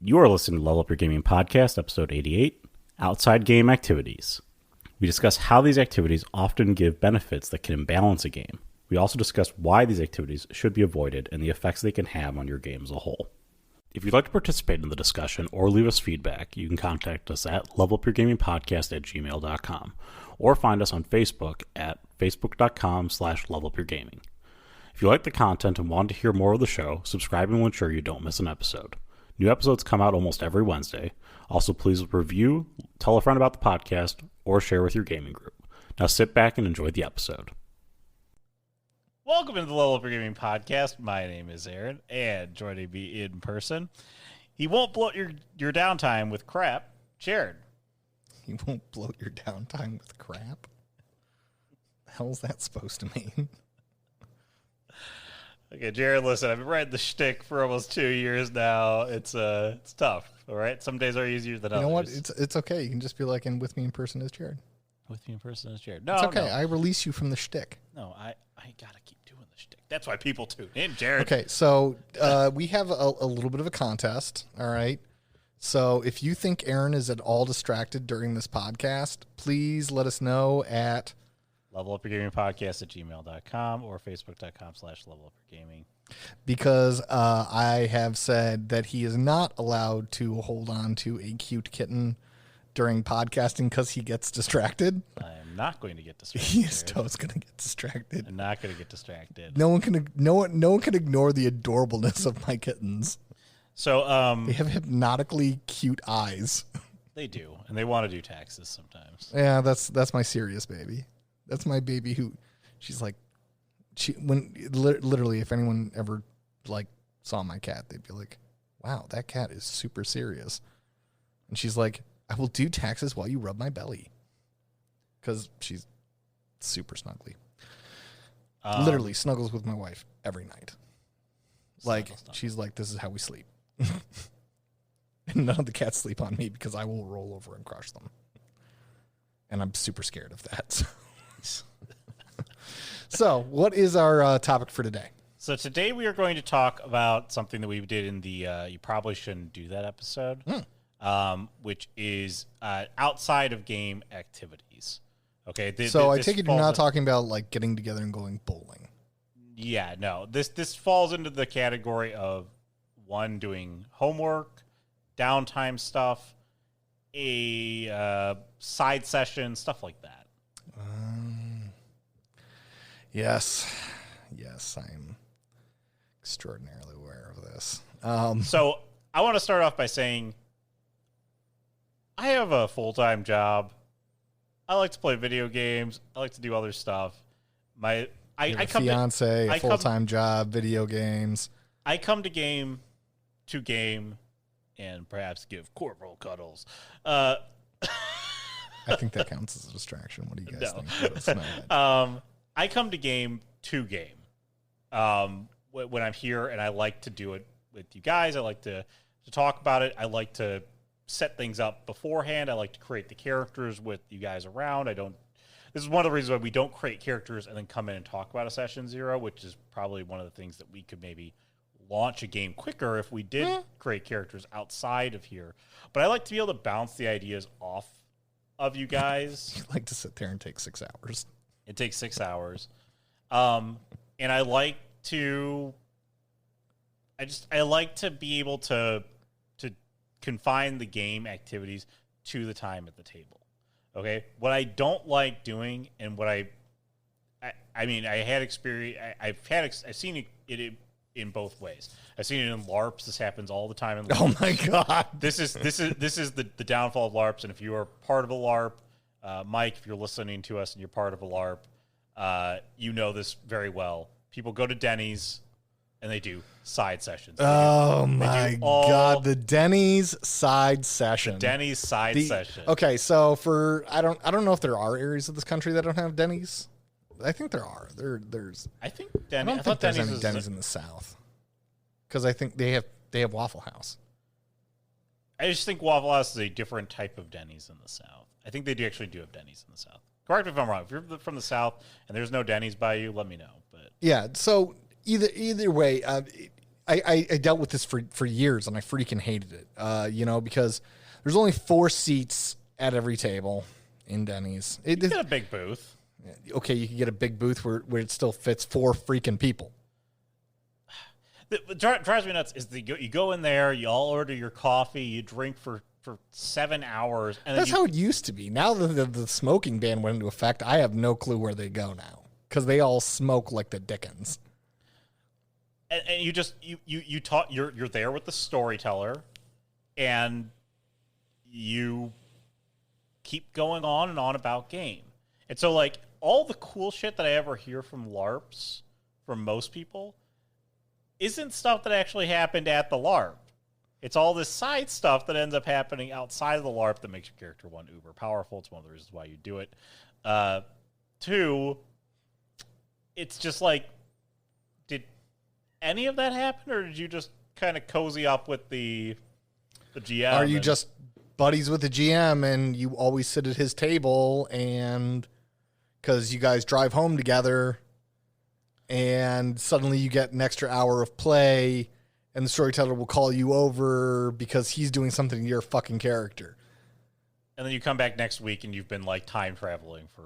You are listening to Level Up Your Gaming Podcast, episode 88, Outside Game Activities. We discuss how these activities often give benefits that can imbalance a game. We also discuss why these activities should be avoided and the effects they can have on your game as a whole. If you'd like to participate in the discussion or leave us feedback, you can contact us at levelupyourgamingpodcast@gmail.com or find us on Facebook at facebook.com/levelupyourgaming. If you like the content and want to hear more of the show, subscribing will ensure you don't miss an episode. New episodes come out almost every Wednesday. Also, please review, tell a friend about the podcast, or share with your gaming group. Now sit back and enjoy the episode. Welcome to the Level Up Your Gaming Podcast. My name is Aaron, and joining me in person, he won't bloat your downtime with crap, Jared. He won't bloat your downtime with crap? The hell's that supposed to mean? Okay, Jared, listen, I've been writing the shtick for almost 2 years now. It's tough, all right? Some days are easier than others. You know what? It's okay. You can just be like, and with me in person is Jared. With me in person is Jared. No, it's okay. No. I release you from the shtick. No, I got to keep doing the shtick. That's why people tune in, Jared. Okay, so we have a little bit of a contest, all right? So if you think Aaron is at all distracted during this podcast, please let us know at levelupyourgamingpodcast@gmail.com or facebook.com/levelupyourgaming. Because I have said that he is not allowed to hold on to a cute kitten during podcasting because he gets distracted. I am not going to get distracted. He is totes going to get distracted. I'm not going to get distracted. No one can ignore the adorableness of my kittens. So they have hypnotically cute eyes. They do, and they want to do taxes sometimes. Yeah, that's my serious baby. That's my baby who, she's like, literally, if anyone ever like saw my cat, they'd be like, wow, that cat is super serious. And she's like, I will do taxes while you rub my belly. Because she's super snuggly. Literally snuggles with my wife every night. Like, she's like, this is how we sleep. And none of the cats sleep on me because I will roll over and crush them. And I'm super scared of that. So. So, what is our topic for today? So today we are going to talk about something that we did in the You Probably Shouldn't Do That episode, which is outside of game activities. Okay. So I take it you're not talking about like getting together and going bowling. Yeah, no. This falls into the category of one, doing homework, downtime stuff, a side session, stuff like that. Yes, I'm extraordinarily aware of this. So I want to start off by saying I have a full-time job. I like to play video games. I like to do other stuff. I come fiance, a full-time job, video games. I come to game, and perhaps give corporal cuddles. I think that counts as a distraction. What do you guys think? I come to game to game when I'm here, and I like to do it with you guys. I like to talk about it. I like to set things up beforehand. I like to create the characters with you guys around. This is one of the reasons why we don't create characters and then come in and talk about a session zero, which is probably one of the things that we could maybe launch a game quicker if we did create characters outside of here. But I like to be able to bounce the ideas off of you guys. You like to sit there and take 6 hours. It takes 6 hours. And I like to be able to confine the game activities to the time at the table. Okay? What I don't like doing, and what I had experience. I've seen it in both ways. I've seen it in LARPs. This happens all the time in LARPs. Oh my god! This is the downfall of LARPs. And if you are part of a LARP, Mike, if you're listening to us and you're part of a LARP, you know this very well. People go to Denny's and they do side sessions. Oh my god, the Denny's side session. Session. Okay, so I don't know if there are areas of this country that don't have Denny's. I think there are. There's. I think Denny's. I don't think there's any Denny's in the South, because I think they have Waffle House. I just think Waffle House is a different type of Denny's in the South. I think they actually do have Denny's in the South. Correct me if I'm wrong. If you're from the South and there's no Denny's by you, let me know. But yeah, so either way, I dealt with this for years, and I freaking hated it. Because there's only 4 seats at every table in Denny's. You get a big booth. Okay, you can get a big booth where it still fits 4 freaking people. What drives me nuts is you go in there, you all order your coffee, you drink for 7 hours. And that's how it used to be. Now that the smoking ban went into effect, I have no clue where they go now because they all smoke like the Dickens. And you just you're there with the storyteller, and you keep going on and on about game. And so, like, all the cool shit that I ever hear from LARPs, from most people, isn't stuff that actually happened at the LARP. It's all this side stuff that ends up happening outside of the LARP that makes your character, 1, uber powerful. It's one of the reasons why you do it. 2, it's just like, did any of that happen, or did you just kind of cozy up with the GM? Are you just buddies with the GM and you always sit at his table, and because you guys drive home together, and suddenly you get an extra hour of play, and the storyteller will call you over because he's doing something to your fucking character. And then you come back next week and you've been like time traveling for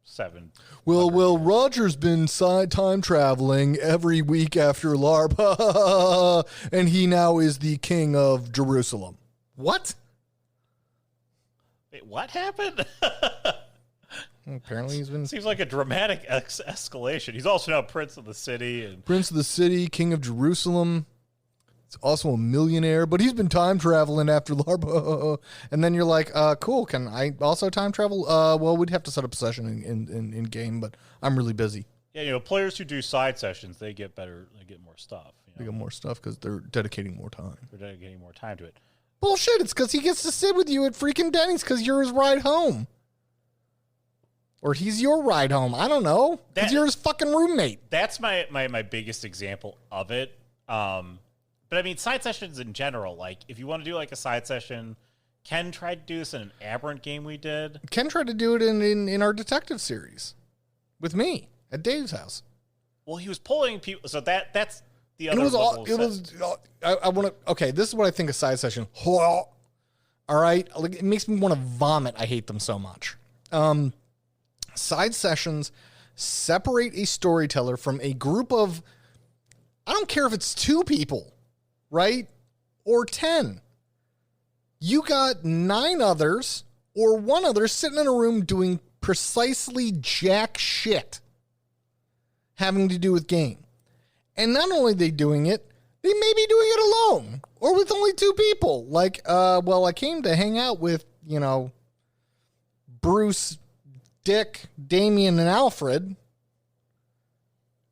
7. Well, Roger's been time traveling every week after LARP, and he now is the king of Jerusalem. What? Wait, what happened? Apparently he's been... Seems like a dramatic escalation. He's also now Prince of the City. Prince of the City, King of Jerusalem. He's also a millionaire, but he's been time traveling after LARP. And then you're like, cool, can I also time travel? Well, we'd have to set up a session in game, but I'm really busy. Yeah, players who do side sessions, they get better, they get more stuff. They get more stuff because they're dedicating more time. They're dedicating more time to it. Bullshit, it's because he gets to sit with you at freaking Denny's because you're his ride home. Or he's your ride home. I don't know. Because you're his fucking roommate. That's my biggest example of it. But I mean, side sessions in general, like if you want to do like a side session, Ken tried to do this in an Aberrant game we did. Ken tried to do it in our detective series with me at Dave's house. Well, he was pulling people. So that's the other I want to, okay, this is what I think of side session. All right. Like, it makes me want to vomit. I hate them so much. Side sessions separate a storyteller from a group of, I don't care if it's 2 people, right? Or 10. You got 9 others or 1 other sitting in a room doing precisely jack shit having to do with game. And not only are they doing it, they may be doing it alone or with only 2 people. Like, I came to hang out with, Bruce, Dick, Damien, and Alfred.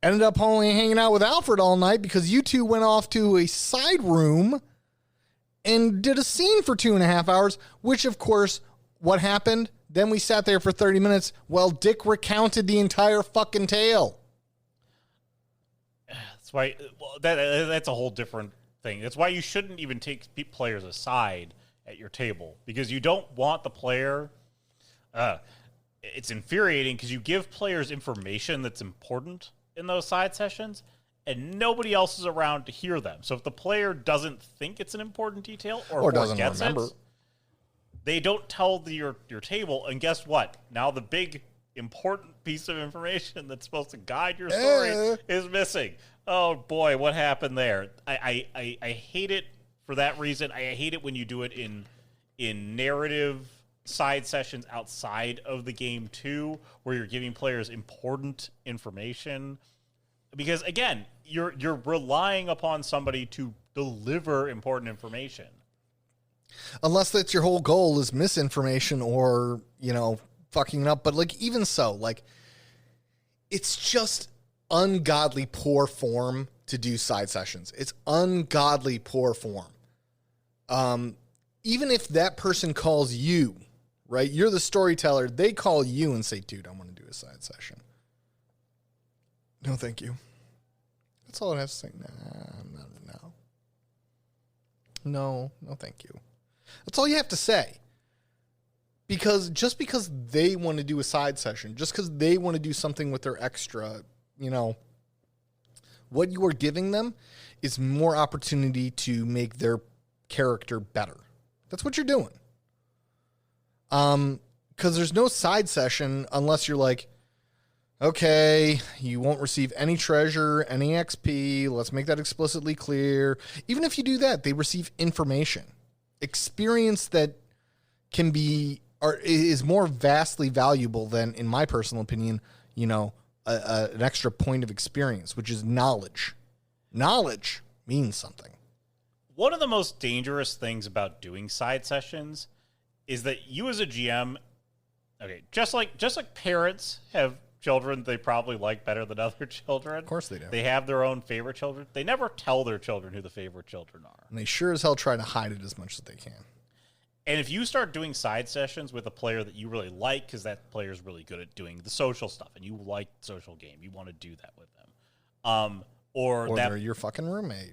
Ended up only hanging out with Alfred all night because you 2 went off to a side room and did a scene for 2.5 hours, which, of course, what happened? Then we sat there for 30 minutes while Dick recounted the entire fucking tale. That's why that's a whole different thing. That's why you shouldn't even take players aside at your table, because you don't want the player... it's infuriating because you give players information that's important in those side sessions, and nobody else is around to hear them. So if the player doesn't think it's an important detail or doesn't remember, they don't tell your table. And guess what? Now the big important piece of information that's supposed to guide your story is missing. Oh boy, what happened there? I hate it for that reason. I hate it when you do it in narrative side sessions outside of the game too, where you're giving players important information, because again, you're relying upon somebody to deliver important information. Unless that's your whole goal is misinformation or, fucking up. But like, even so, like, it's just ungodly poor form to do side sessions. It's ungodly poor form. Even if that person calls you, right? You're the storyteller. They call you and say, dude, I want to do a side session. No, thank you. That's all I have to say. No, thank you. That's all you have to say. Because just because they want to do a side session, just because they want to do something with their extra, What you are giving them is more opportunity to make their character better. That's what you're doing. Because there's no side session unless you're like, okay, you won't receive any treasure, any XP. Let's make that explicitly clear. Even if you do that, they receive information, experience that can be or is more vastly valuable than, in my personal opinion, an extra point of experience, which is knowledge. Knowledge means something. One of the most dangerous things about doing side sessions is that you as a GM, okay, just like parents have children they probably like better than other children. Of course they do. They have their own favorite children. They never tell their children who the favorite children are. And they sure as hell try to hide it as much as they can. And if you start doing side sessions with a player that you really like, because that player is really good at doing the social stuff, and you like social game, you want to do that with them, or they're your fucking roommate,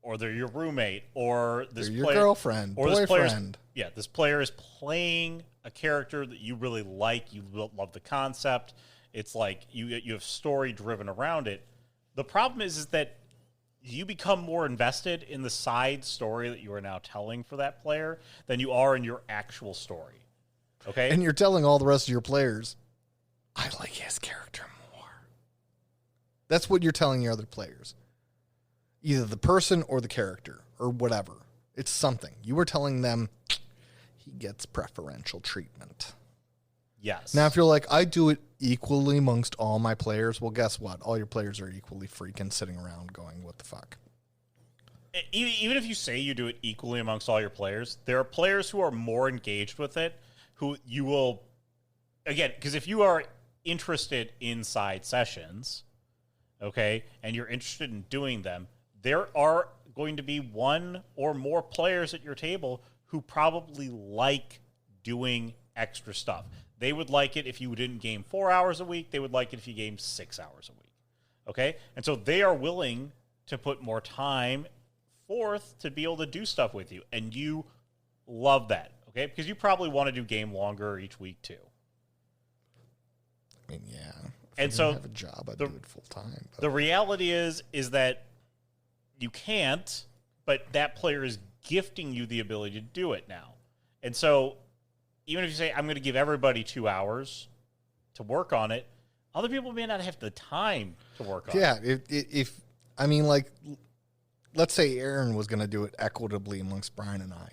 or they're your roommate, or they're your girlfriend, or boyfriend. This player is playing a character that you really like. You love the concept. It's like you have story driven around it. The problem is that you become more invested in the side story that you are now telling for that player than you are in your actual story. Okay? And you're telling all the rest of your players, I like his character more. That's what you're telling your other players. Either the person or the character or whatever. It's something. You were telling them he gets preferential treatment. Yes. Now, if you're like, I do it equally amongst all my players, well, guess what? All your players are equally freaking sitting around going, what the fuck? Even if you say you do it equally amongst all your players, there are players who are more engaged with it, who you will, again, because if you are interested in side sessions, okay, and you're interested in doing them, there are going to be one or more players at your table who probably like doing extra stuff. They would like it if you didn't game 4 hours a week. They would like it if you gamed 6 hours a week. Okay? And so they are willing to put more time forth to be able to do stuff with you. And you love that. Okay? Because you probably want to do game longer each week too. I mean, yeah. And so have a job, I'd do it full time. The reality is that you can't, but that player is gifting you the ability to do it now. And so even if you say, I'm going to give everybody 2 hours to work on it, other people may not have the time to work on it. Yeah, if I mean, like, let's say Aaron was going to do it equitably amongst Brian and I.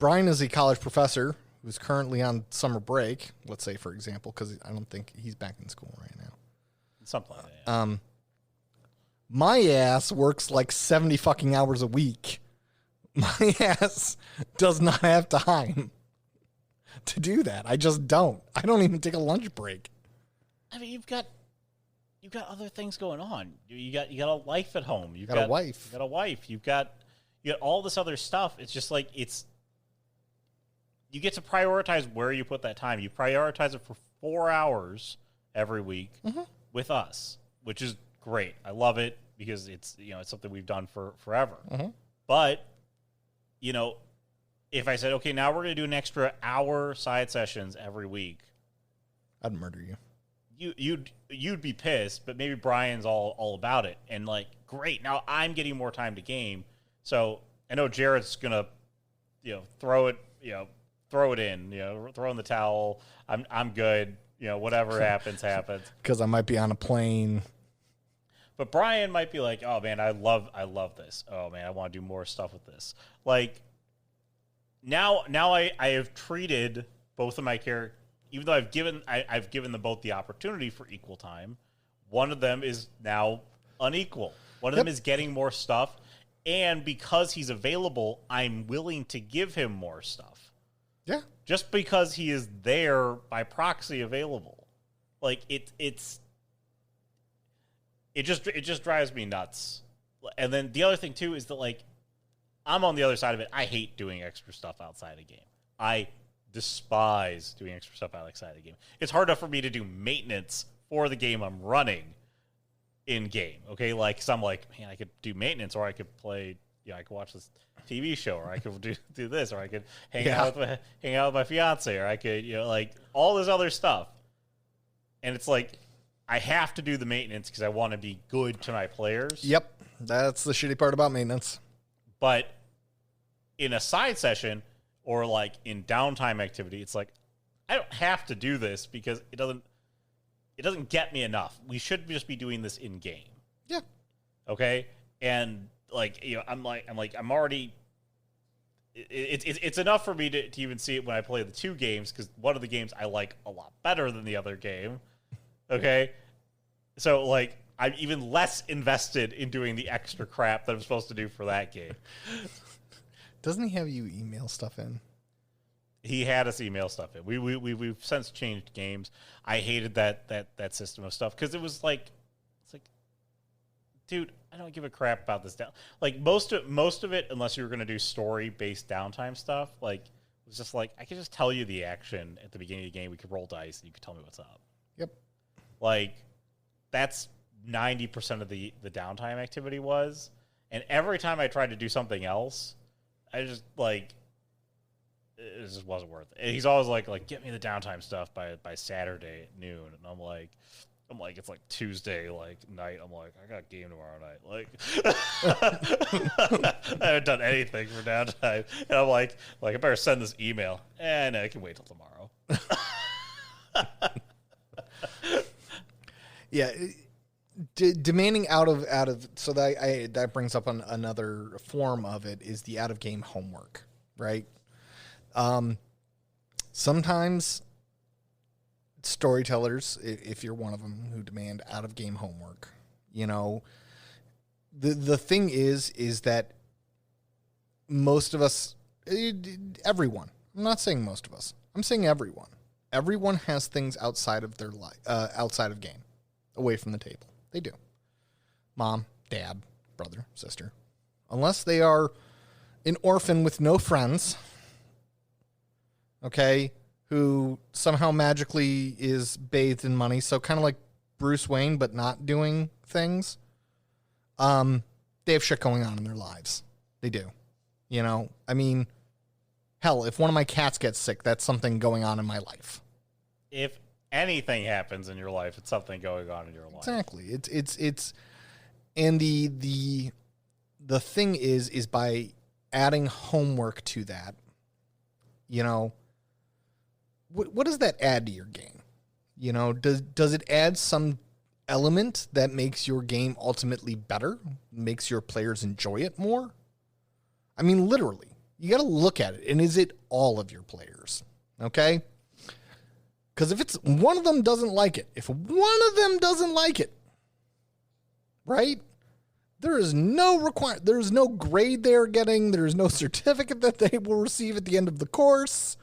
Brian is a college professor who's currently on summer break, let's say, for example, because I don't think he's back in school right now. Something like that. Yeah. My ass works like 70 fucking hours a week. My ass does not have time to do that. I just don't. I don't even take a lunch break. I mean, you've got other things going on. You got a life at home. You've got a wife. You got a wife. You got all this other stuff. It's just like you get to prioritize where you put that time. You prioritize it for 4 hours every week with us, which is great. I love it because it's something we've done for forever. But if I said, okay, now we're going to do an extra hour side sessions every week, I'd murder you. You'd be pissed, but maybe Brian's all about it. And like, great, now I'm getting more time to game. So I know Jared's going to, throw it in, throw in the towel. I'm good. Whatever happens. Because I might be on a plane. But Brian might be like, oh man, I love this. Oh man, I want to do more stuff with this. Like now I have treated both of my characters, even though I've given them both the opportunity for equal time. One of them is now unequal. One of them is getting more stuff, and because he's available, I'm willing to give him more stuff. Yeah. Just because he is there by proxy available. Like it just drives me nuts. And then the other thing too is that like I'm on the other side of it. I hate doing extra stuff outside a game. I despise doing extra stuff outside a game. It's hard enough for me to do maintenance for the game I'm running in game. Okay, like so I'm like, man, I could do maintenance, or I could play. I could watch this TV show, or I could do this, or I could hang out with my fiance, or I could like all this other stuff. And it's like I have to do the maintenance because I want to be good to my players. Yep. That's the shitty part about maintenance. But in a side session or like in downtime activity, it's like, I don't have to do this because it doesn't get me enough. We should just be doing this in game. Yeah. Okay. And like, I'm already, it's enough for me to even see it when I play the 2 games, because one of the games I like a lot better than the other game. Okay. So like, I'm even less invested in doing the extra crap that I'm supposed to do for that game. Doesn't he have you email stuff in? He had us email stuff in. We've since changed games. I hated that system of stuff because it's like, dude, I don't give a crap about this down. Like most of it, unless you were gonna do story based downtime stuff, like it was just like I could just tell you the action at the beginning of the game. We could roll dice and you could tell me what's up. Yep. Like that's 90% of the downtime activity was, and every time I tried to do something else, I just like. It just wasn't worth it. And he's always like, get me the downtime stuff by Saturday at noon. And I'm like, it's like Tuesday, like night. I'm like, I got a game tomorrow night. Like, I haven't done anything for downtime. And I'm like, I better send this email. And I can wait till tomorrow. Yeah. Demanding out of, so that brings up another form of it is the out of game homework, right? Sometimes storytellers, if you're one of them, who demand out of game homework, the thing is that most of us, everyone, I'm not saying most of us, I'm saying everyone has things outside of their life, outside of game, away from the table. They do. Mom, dad, brother, sister, unless they are an orphan with no friends, okay, who somehow magically is bathed in money, so kind of like Bruce Wayne, but not doing things. They have shit going on in their lives. They do. I mean, hell, if one of my cats gets sick, that's something going on in my life. If anything happens in your life, it's something going on in your life. Exactly. It's and the thing is by adding homework to that, what does that add to your game? Does it add some element that makes your game ultimately better, makes your players enjoy it more? I mean, literally, you got to look at it. And is it all of your players? Okay? Because if it's one of them doesn't like it, right? There is no there's no grade they're getting. There's no certificate that they will receive at the end of the course.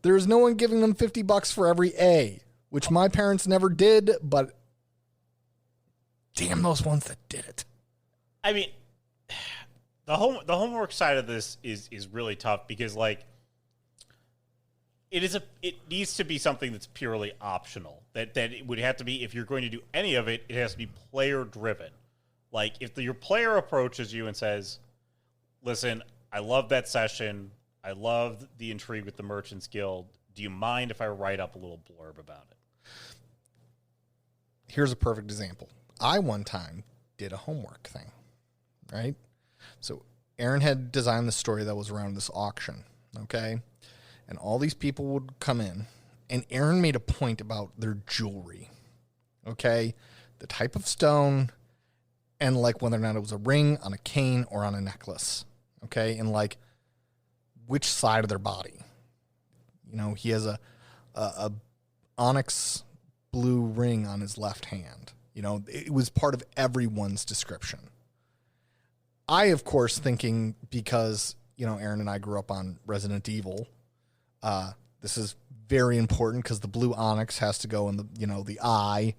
There's no one giving them $50 for every A, which my parents never did, but damn those ones that did it. I mean, the homework side of this is really tough because like it needs to be something that's purely optional. That it would have to be, if you're going to do any of it, it has to be player driven. Like if your player approaches you and says, "Listen, I love that session. I love the intrigue with the Merchants Guild. Do you mind if I write up a little blurb about it?" Here's a perfect example. I one time did a homework thing, right? So Aaron had designed the story that was around this auction, okay? And all these people would come in, and Aaron made a point about their jewelry, okay? The type of stone, and like whether or not it was a ring, on a cane, or on a necklace, okay? And like which side of their body. He has a onyx blue ring on his left hand. It was part of everyone's description. I, of course, thinking because, Aaron and I grew up on Resident Evil, this is very important because the blue onyx has to go in the eye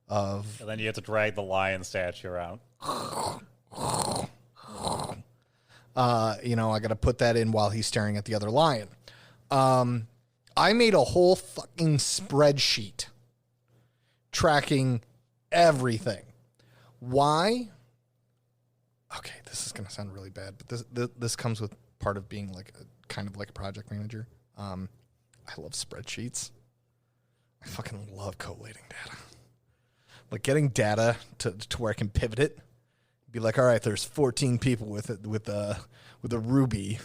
of... And then you have to drag the lion statue around. I got to put that in while he's staring at the other lion. I made a whole fucking spreadsheet tracking everything. Why? Okay, this is going to sound really bad, but this comes with part of being like kind of like a project manager. I love spreadsheets. I fucking love collating data. like getting data to where I can pivot it. Be like, all right, there's 14 people with a ruby,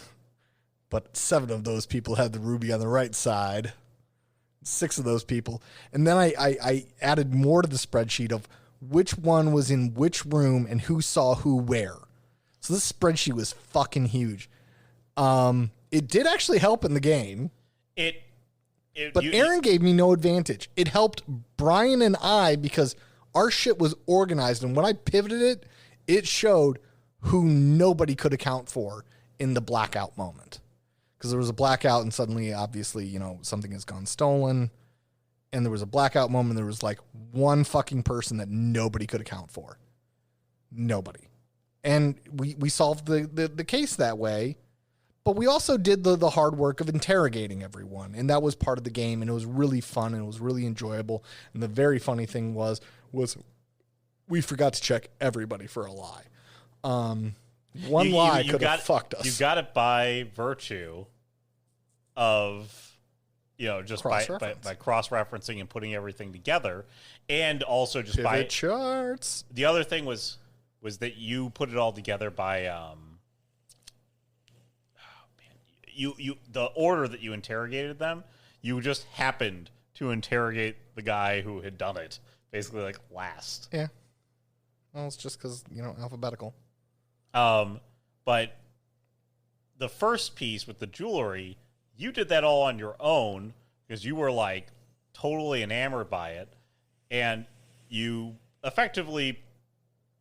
but 7 of those people have the ruby on the right side. 6 of those people. And then I added more to the spreadsheet of which one was in which room and who saw who where. So this spreadsheet was fucking huge. It did actually help in the game. But Aaron gave me no advantage. It helped Brian and I because our shit was organized. And when I pivoted it, it showed who nobody could account for in the blackout moment. Because there was a blackout and suddenly, obviously, something has gone stolen. And there was a blackout moment. There was like one fucking person that nobody could account for. Nobody. And we solved the case that way. But we also did the hard work of interrogating everyone. And that was part of the game. And it was really fun and it was really enjoyable. And the very funny thing was we forgot to check everybody for a lie. One lie could have fucked us. You got it by virtue of, just by cross-referencing and putting everything together. And also just Pivot charts. The other thing was that you put it all together by the order that you interrogated them, you just happened to interrogate the guy who had done it, basically like last. Yeah. Well, it's just because, alphabetical. But the first piece with the jewelry, you did that all on your own because you were like totally enamored by it, and you effectively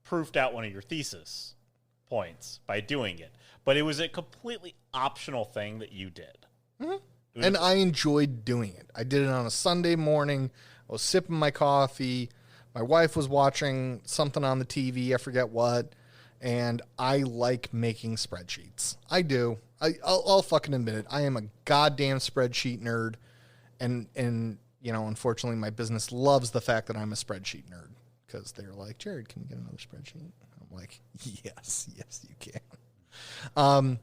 proofed out one of your thesis points by doing it. But it was a completely optional thing that you did. Mm-hmm. And I enjoyed doing it. I did it on a Sunday morning. I was sipping my coffee. My wife was watching something on the TV. I forget what. And I like making spreadsheets. I do. I'll fucking admit it. I am a goddamn spreadsheet nerd. And unfortunately, my business loves the fact that I'm a spreadsheet nerd. Because they're like, Jared, can we get another spreadsheet? I'm like, yes, you can.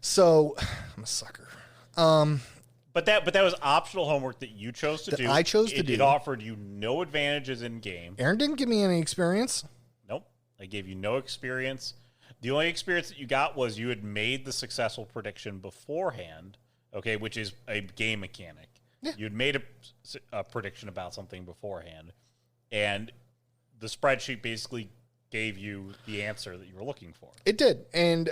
So I'm a sucker. But that was optional homework that you chose to do. I chose to do. It offered you no advantages in game. Aaron didn't give me any experience. Nope. I gave you no experience. The only experience that you got was you had made the successful prediction beforehand, okay, which is a game mechanic. Yeah. You had made a prediction about something beforehand, and the spreadsheet basically gave you the answer that you were looking for. It did. And,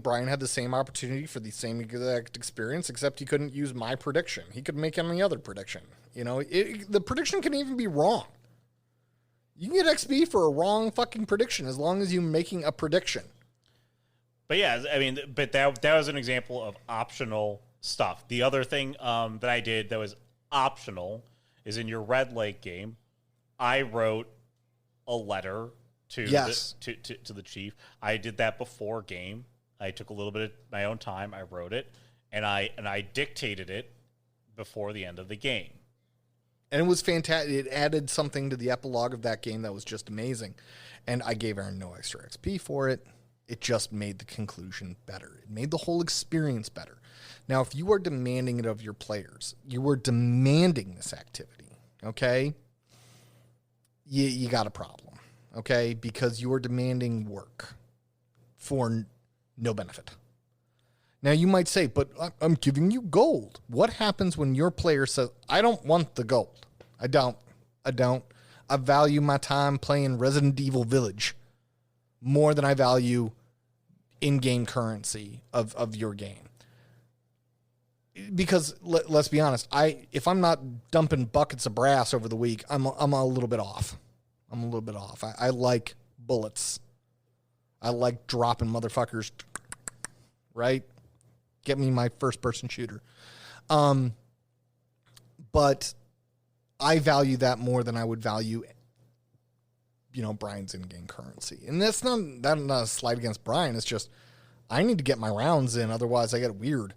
Brian had the same opportunity for the same exact experience, except he couldn't use my prediction. He could make any other prediction. The prediction can even be wrong. You can get XP for a wrong fucking prediction as long as you're making a prediction. But yeah, but that was an example of optional stuff. The other thing that I did that was optional is in your Red Lake game, I wrote a letter to the chief. I did that before game. I took a little bit of my own time. I wrote it, and I dictated it before the end of the game. And it was fantastic. It added something to the epilogue of that game that was just amazing. And I gave Aaron no extra XP for it. It just made the conclusion better. It made the whole experience better. Now, if you are demanding it of your players, you are demanding this activity, okay? You got a problem, okay? Because you are demanding work for no benefit. Now, you might say, but I'm giving you gold. What happens when your player says, I don't want the gold? I don't. I value my time playing Resident Evil Village more than I value in-game currency of your game. Because let's be honest, if I'm not dumping buckets of brass over the week, I'm a little bit off. I like bullets. I like dropping motherfuckers, right? Get me my first-person shooter. But I value that more than I would value, Brian's in-game currency. And that's not a slight against Brian. It's just I need to get my rounds in, otherwise I get weird.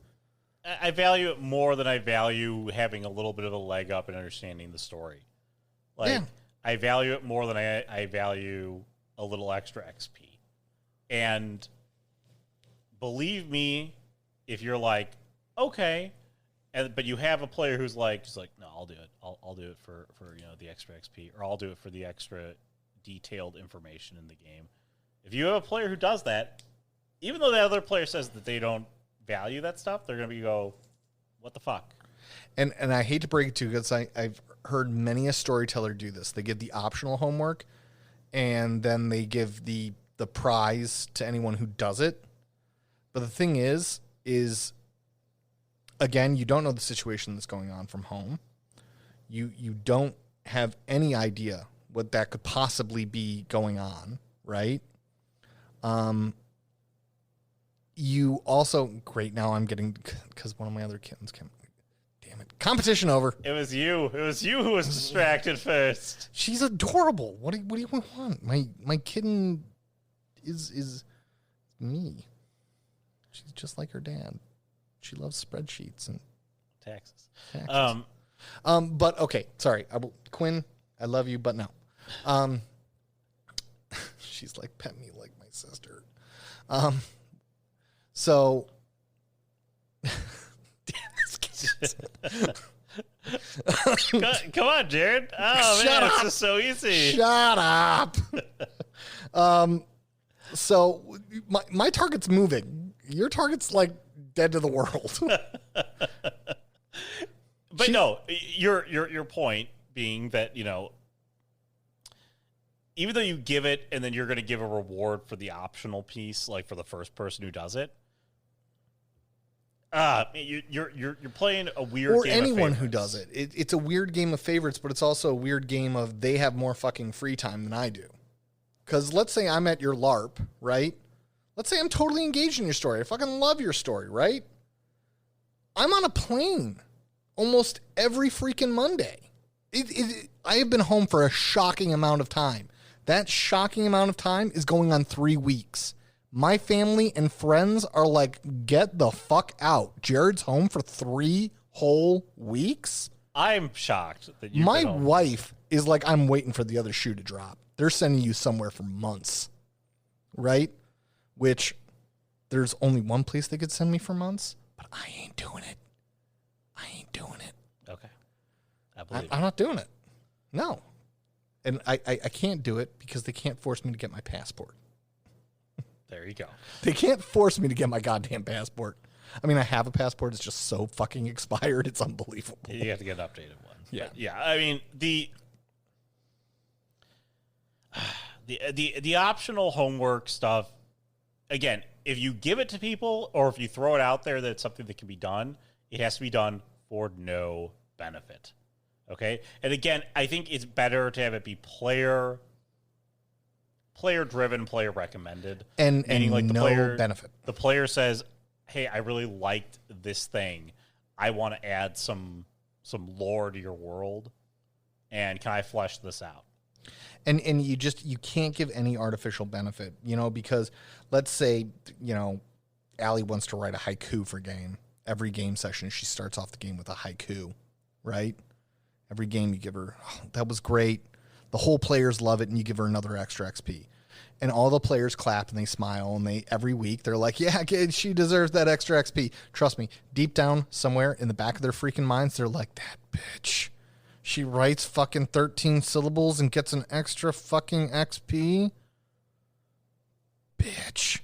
I value it more than I value having a little bit of a leg up in understanding the story. I value it more than I value a little extra XP. And believe me, if you're like, okay, but you have a player who's like, no, I'll do it. I'll do it for the extra XP, or I'll do it for the extra detailed information in the game. If you have a player who does that, even though the other player says that they don't value that stuff, they're going to go, what the fuck? And I hate to break it to you, because I've heard many a storyteller do this. They give the optional homework, and then they give the prize to anyone who does it. But the thing is again, you don't know the situation that's going on from home. You don't have any idea what that could possibly be going on, right? You also, great, now I'm getting, because one of my other kittens came, damn it, competition over. It was you who was distracted first. She's adorable. What do you want? My kitten is me. She's just like her dad. She loves spreadsheets and taxes. But okay, sorry. Quinn, I love you, but no. She's like, pet me like my sister. So Come on, Jared. Oh, Shut man, up. it's just so easy. Shut up. So my target's moving. Your target's like dead to the world. But no, your point being that, even though you give it and then you're going to give a reward for the optional piece, like for the first person who does it, you're playing a weird or game anyone of who does it. It's a weird game of favorites, but it's also a weird game of they have more fucking free time than I do. Because let's say I'm at your LARP, right? Let's say I'm totally engaged in your story. I fucking love your story, right? I'm on a plane almost every freaking Monday. I have been home for a shocking amount of time. That shocking amount of time is going on 3 weeks. My family and friends are like, get the fuck out. Jared's home for 3 whole weeks? I'm shocked that you. My wife is like, I'm waiting for the other shoe to drop. They're sending you somewhere for months, right? Which there's only one place they could send me for months, but I ain't doing it. Okay. I believe I'm not doing it. No. And I can't do it because they can't force me to get my passport. There you go. They can't force me to get my goddamn passport. I mean, I have a passport. It's just so fucking expired. It's unbelievable. You have to get an updated one. Yeah. But yeah. I mean, the optional homework stuff, again, if you give it to people or if you throw it out there that it's something that can be done, it has to be done for no benefit. Okay? And again, I think it's better to have it be player driven, player recommended. And like the no player, benefit. The player says, hey, I really liked this thing. I want to add some lore to your world. And can I flesh this out? And you can't give any artificial benefit, because let's say, Allie wants to write a haiku for game. Every game session, she starts off the game with a haiku, right? Every game you give her, oh, that was great. The whole players love it, and you give her another extra XP. And all the players clap and they smile, and every week they're like, yeah, kid, she deserves that extra XP. Trust me, deep down somewhere in the back of their freaking minds, they're like, that bitch. She writes fucking 13 syllables and gets an extra fucking XP. Bitch.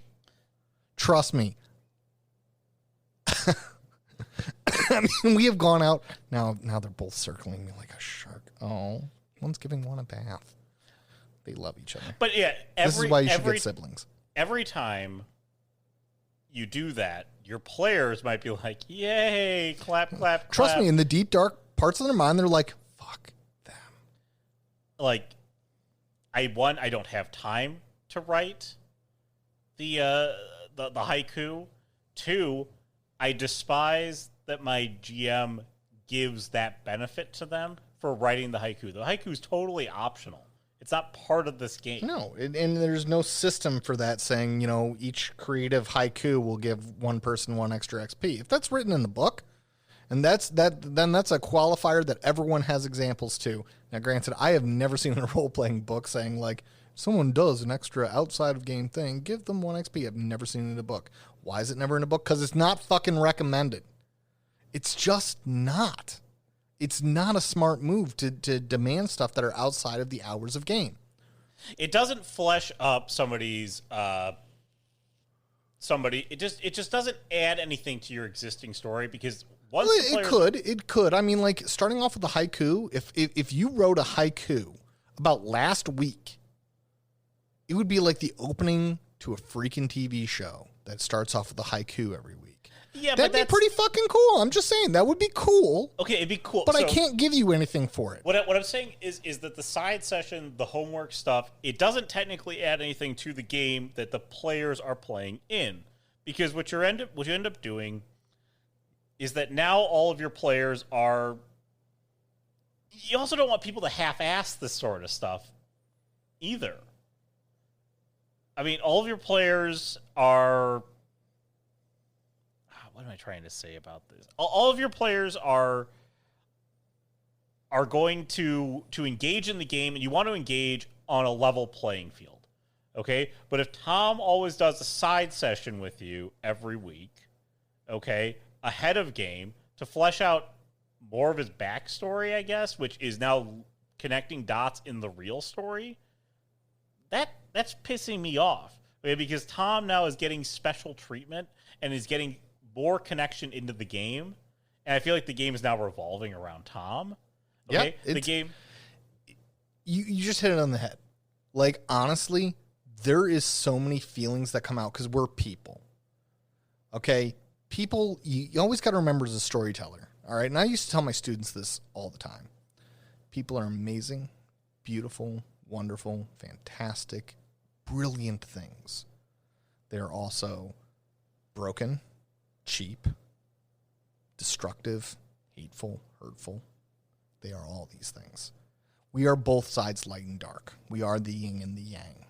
Trust me. I mean, we have gone out. Now they're both circling me like a shark. Oh, one's giving one a bath. They love each other. But yeah, this is why you should get siblings. Every time you do that, your players might be like, yay, clap, clap, clap. Trust me, in the deep, dark parts of their mind, they're like, fuck them. Like, I don't have time to write the haiku. 2, I despise that my GM gives that benefit to them for writing the haiku. The haiku is totally optional. It's not part of this game. No, and there's no system for that saying, each creative haiku will give one person 1 extra XP. If that's written in the book, and then that's a qualifier that everyone has examples to. Now, granted, I have never seen a role-playing book saying, like, someone does an extra outside of game thing, give them 1 XP. I've never seen it in a book. Why is it never in a book? Because it's not fucking recommended. It's just not. It's not a smart move to demand stuff that are outside of the hours of game. It doesn't flesh up somebody's it just doesn't add anything to your existing story, because once it could. I mean, like, starting off with a haiku, if you wrote a haiku about last week, it would be like the opening to a freaking TV show that starts off with a haiku every week. Yeah, that'd be pretty fucking cool. I'm just saying that would be cool. Okay, it'd be cool, but I can't give you anything for it. What I'm saying is that the side session, the homework stuff, it doesn't technically add anything to the game that the players are playing in, because what you end up doing is that now all of your players are. You also don't want people to half-ass this sort of stuff either. I mean, all of your players are. What am I trying to say about this? All of your players are going to engage in the game, and you want to engage on a level playing field, okay? But if Tom always does a side session with you every week, okay, ahead of game to flesh out more of his backstory, I guess, which is now connecting dots in the real story, that's pissing me off, okay? Because Tom now is getting special treatment and is getting more connection into the game, and I feel like the game is now revolving around Tom. Okay, yeah, the game. You just hit it on the head. Like, honestly, there is so many feelings that come out because we're people. Okay, people. You always got to remember as a storyteller. All right, and I used to tell my students this all the time. People are amazing, beautiful, wonderful, fantastic, brilliant things. They're also broken, cheap, destructive, hateful, hurtful. They are all these things. We are both sides, light and dark. We are the yin and the yang.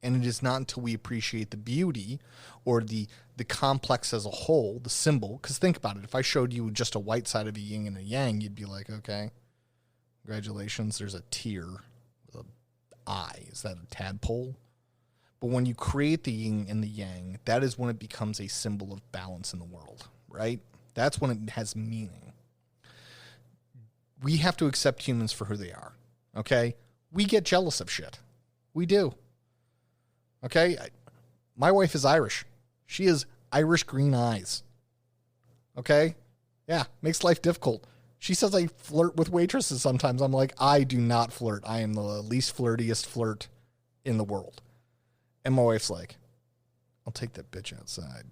And it is not until we appreciate the beauty or the complex as a whole, the symbol, because think about it. If I showed you just a white side of a yin and a yang, you'd be like, okay, congratulations, there's a tear with an eye. Is that a tadpole? But when you create the yin and the yang, that is when it becomes a symbol of balance in the world, right? That's when it has meaning. We have to accept humans for who they are, okay? We get jealous of shit. We do. Okay? My wife is Irish. She has Irish green eyes. Okay? Yeah, makes life difficult. She says I flirt with waitresses sometimes. I'm like, I do not flirt. I am the least flirtiest flirt in the world. And my wife's like, I'll take that bitch outside.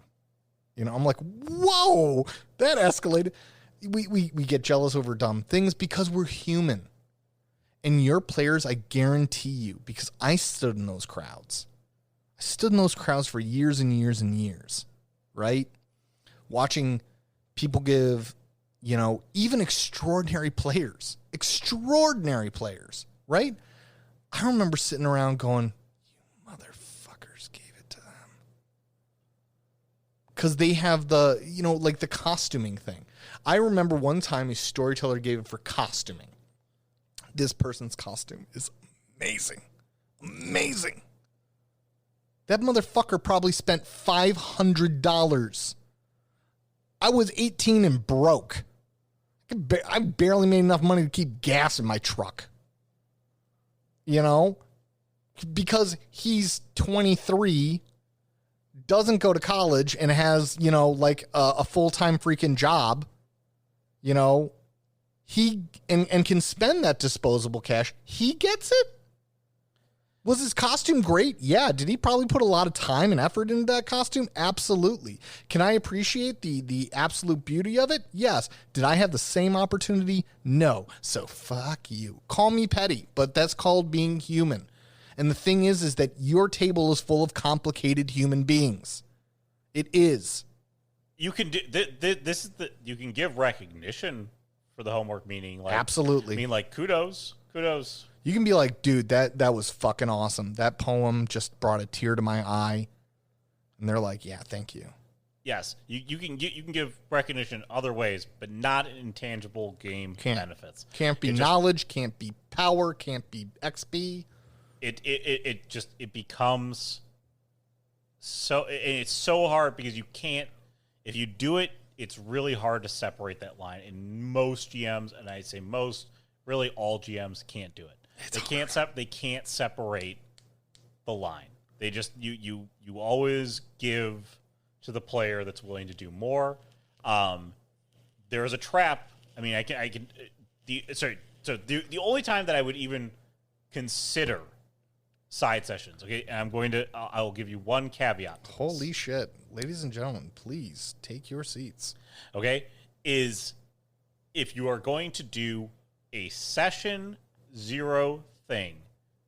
You know, I'm like, whoa, that escalated. We get jealous over dumb things because we're human. And your players, I guarantee you, because I stood in those crowds. I stood in those crowds for years and years and years, right? Watching people give, you know, even extraordinary players, right? I remember sitting around going, because they have the, you know, like the costuming thing. I remember one time a storyteller gave it for costuming. This person's costume is amazing. Amazing. That motherfucker probably spent $500. I was 18 and broke. I barely made enough money to keep gas in my truck. You know? Because he's 23, doesn't go to college, and has, you know, like a full-time freaking job, you know, he and can spend that disposable cash. He gets it. Was his costume great? Yeah. Did he probably put a lot of time and effort into that costume? Absolutely. Can I appreciate the absolute beauty of it? Yes. Did I have the same opportunity? No. So fuck you. Call me petty, but that's called being human. And the thing is that your table is full of complicated human beings. It is. You can do this is the you can give recognition for the homework, meaning like absolutely. I mean, like kudos. You can be like, dude, that was fucking awesome. That poem just brought a tear to my eye. And they're like, yeah, thank you. Yes, you can give recognition other ways, but not intangible game benefits. Can't be knowledge, can't be power, can't be XP. It becomes so, and it's so hard because you can't, if you do it it's really hard to separate that line. And most GMs, and I say most, really all GMs can't do it. They can't separate the line. They just you always give to the player that's willing to do more. There is a trap. I mean, the only time that I would even consider side sessions, okay, and I will give you one caveat. Holy shit. Ladies and gentlemen, please take your seats. Okay, is if you are going to do a session 0 thing,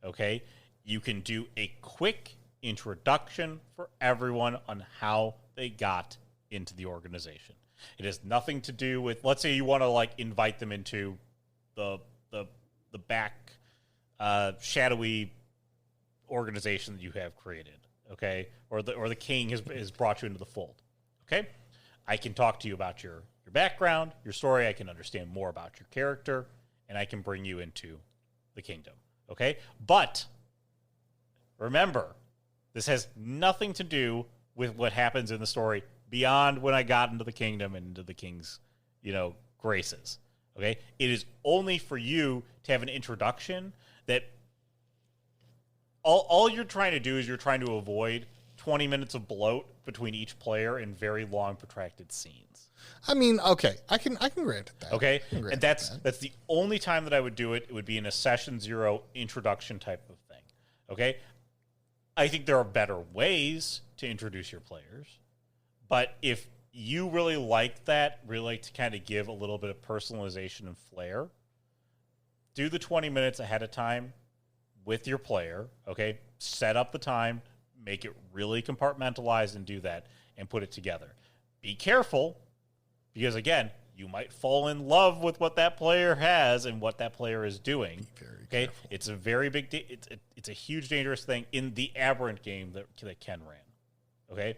okay, you can do a quick introduction for everyone on how they got into the organization. It has nothing to do with, let's say you want to like invite them into the back shadowy organization that you have created, okay, or the king has brought you into the fold, okay. I can talk to you about your background, your story. I can understand more about your character, and I can bring you into the kingdom, okay. But remember, this has nothing to do with what happens in the story beyond when I got into the kingdom and into the king's, graces. Okay? It is only for you to have an introduction that all you're trying to do is you're trying to avoid 20 minutes of bloat between each player in very long, protracted scenes. I mean, okay, I can grant that. Okay? And that's the only time that I would do it. It would be in a session 0 introduction type of thing. Okay? I think there are better ways to introduce your players. But if you really like that, really like to kind of give a little bit of personalization and flair, do the 20 minutes ahead of time with your player, okay? Set up the time, make it really compartmentalized and do that, and put it together. Be careful, because again, you might fall in love with what that player has and what that player is doing. Be very okay? careful. It's a very big, it's a huge dangerous thing in the Aberrant game that Ken ran, okay?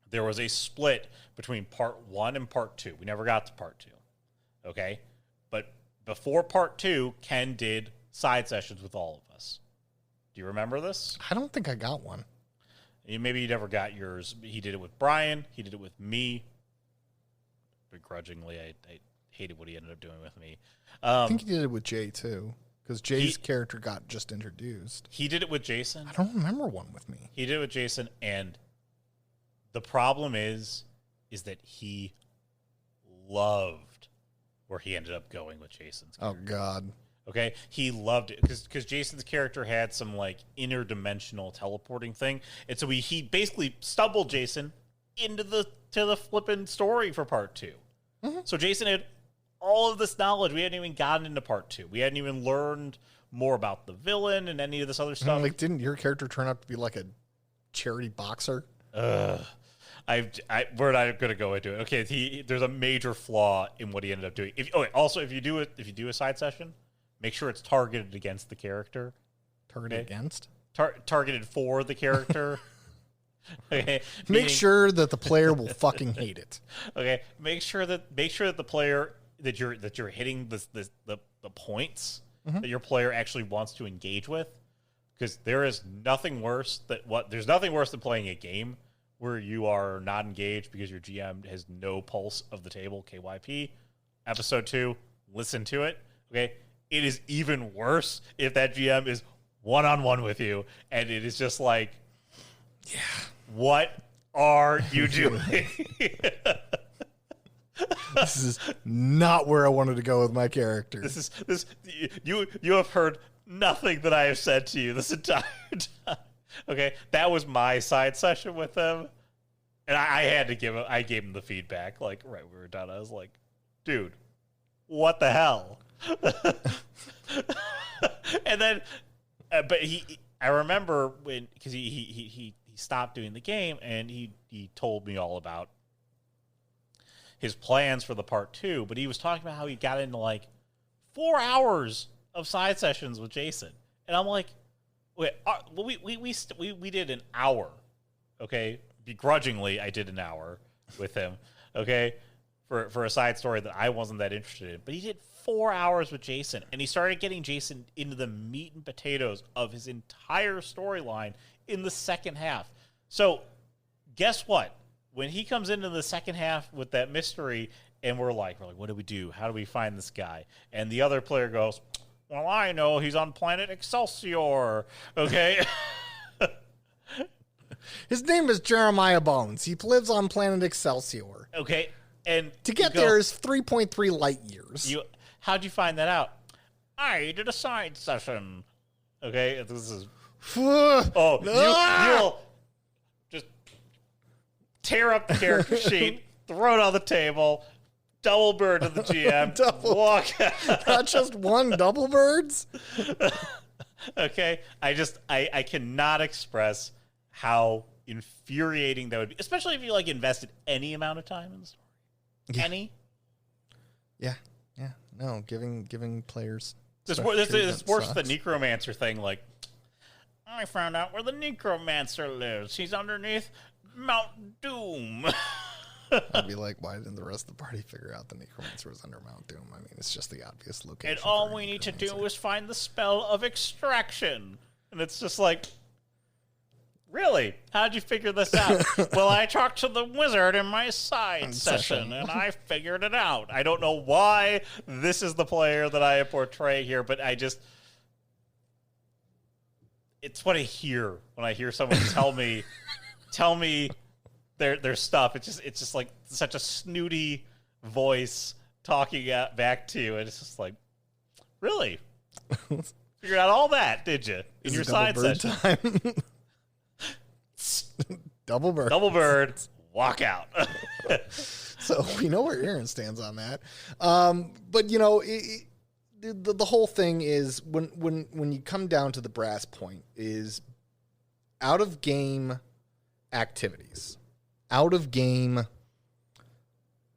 There was a split between part 1 and part 2. We never got to part 2, okay? But before part 2, Ken did side sessions with all of us. Do you remember this? I don't think I got one. Maybe you never got yours. He did it with Brian. He did it with me. Begrudgingly, I hated what he ended up doing with me. I think he did it with Jay, too, because Jay's character got just introduced. He did it with Jason. I don't remember one with me. He did it with Jason, and the problem is that he loved where he ended up going with Jason's character. Oh, God. Okay? He loved it because Jason's character had some, like, interdimensional teleporting thing. And so he basically stumbled Jason into the flippin' story for part 2. Mm-hmm. So Jason had all of this knowledge. We hadn't even gotten into part 2. We hadn't even learned more about the villain and any of this other stuff. Like, didn't your character turn out to be like a charity boxer? We're not going to go into it. Okay, there's a major flaw in what he ended up doing. Also, if you do a side session, make sure it's targeted against the character. Targeted against? Targeted for the character. Okay. Make sure that the player will fucking hate it. Okay. Make sure that the player that you're hitting the points that your player actually wants to engage with, because there's nothing worse than playing a game where you are not engaged because your GM has no pulse of the table. KYP, episode 2, listen to it. Okay. It is even worse if that GM is one-on-one with you and it is just like, yeah, what are you doing? This is not where I wanted to go with my character. You have heard nothing that I have said to you this entire time. Okay, that was my side session with him, and I gave him the feedback like right when we were done. I was like, dude, what the hell? And then, but I remember because he stopped doing the game and he told me all about his plans for the part 2, but he was talking about how he got into like 4 hours of side sessions with Jason, and I'm like, wait, we did an hour, okay? Begrudgingly, I did an hour with him, okay, for a side story that I wasn't that interested in, but he did 4 hours with Jason, and he started getting Jason into the meat and potatoes of his entire storyline in the second half. So, guess what? when he comes into the second half with that mystery, and we're like, what do we do? How do we find this guy? And the other player goes, well, I know he's on planet Excelsior. Okay. His name is Jeremiah Bones. He lives on planet Excelsior. Okay. And to get there is 3.3 light years. How'd you find that out? I did a side session. Okay. This is. You'll just tear up the character sheet, throw it on the table, double bird to the GM, walk out. Not just one double birds. Okay. I cannot express how infuriating that would be, especially if you like invested any amount of time in the story. Yeah. Any? Yeah. No, giving players. It's worse than the necromancer thing. Like, I found out where the necromancer lives. He's underneath Mount Doom. I'd be like, why didn't the rest of the party figure out the necromancer was under Mount Doom? I mean, it's just the obvious location. And all we need to do is find the spell of extraction. And it's just like, really? How'd you figure this out? Well, I talked to the wizard in my side session, and I figured it out. I don't know why this is the player that I portray here, but it's what I hear when I hear someone tell me their stuff. It's just like such a snooty voice talking back to you, and it's just like, really? Figured out all that, did you? In your side session. Time? Double bird, walk out. So we know where Aaron stands on that. But you know, the whole thing is when you come down to the brass point is out of game activities, out of game.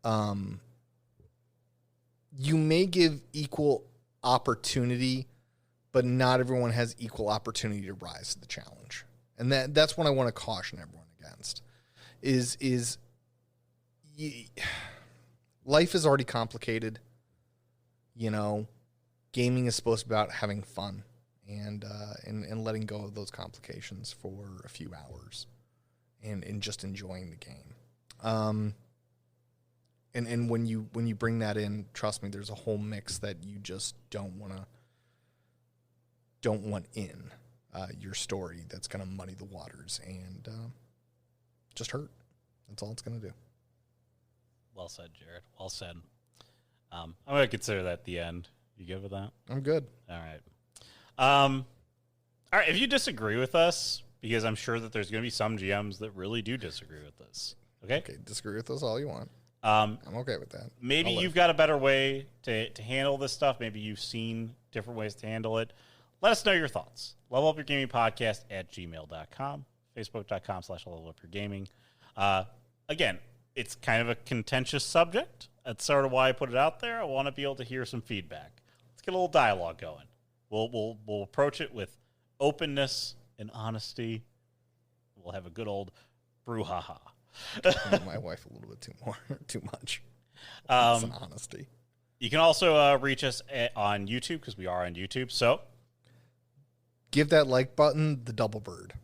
You may give equal opportunity, but not everyone has equal opportunity to rise to the challenge. And that's what I want to caution everyone against life is already complicated. You know, gaming is supposed to be about having fun and letting go of those complications for a few hours and just enjoying the game. And when you bring that in, trust me, there's a whole mix that you just don't want in your story that's going to muddy the waters and just hurt. That's all it's going to do. Well said, Jared. Well said. I'm going to consider that the end. You good with that? I'm good. All right. All right. If you disagree with us, because I'm sure that there's going to be some GMs that really do disagree with this. Okay. Disagree with us all you want. I'm okay with that. Maybe you've got a better way to handle this stuff. Maybe you've seen different ways to handle it. Let us know your thoughts. levelupyourgamingpodcast@gmail.com, facebook.com/levelupyourgaming. Again, it's kind of a contentious subject. That's sort of why I put it out there. I want to be able to hear some feedback. Let's get a little dialogue going. We'll approach it with openness and honesty. We'll have a good old brouhaha. My wife a little bit too much. Some honesty. You can also reach us on YouTube because we are on YouTube. So give that like button the double bird.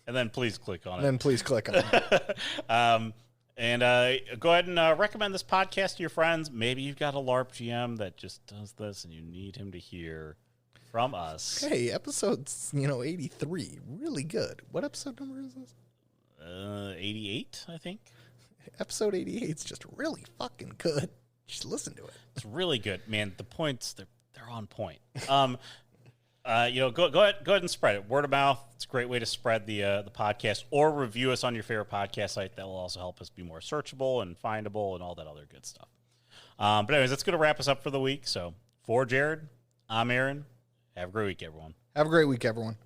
And then please click on it. Then please click on it. And go ahead and recommend this podcast to your friends. Maybe you've got a LARP GM that just does this and you need him to hear from us. Hey, episode 83. Really good. What episode number is this? 88, I think. Episode 88 is just really fucking good. Just listen to it. It's really good, man. The points they're on point. Go ahead and spread it. Word of mouth. It's a great way to spread the podcast, or review us on your favorite podcast site. That will also help us be more searchable and findable and all that other good stuff. But anyways, that's going to wrap us up for the week. So for Jared, I'm Aaron. Have a great week, everyone. Have a great week, everyone.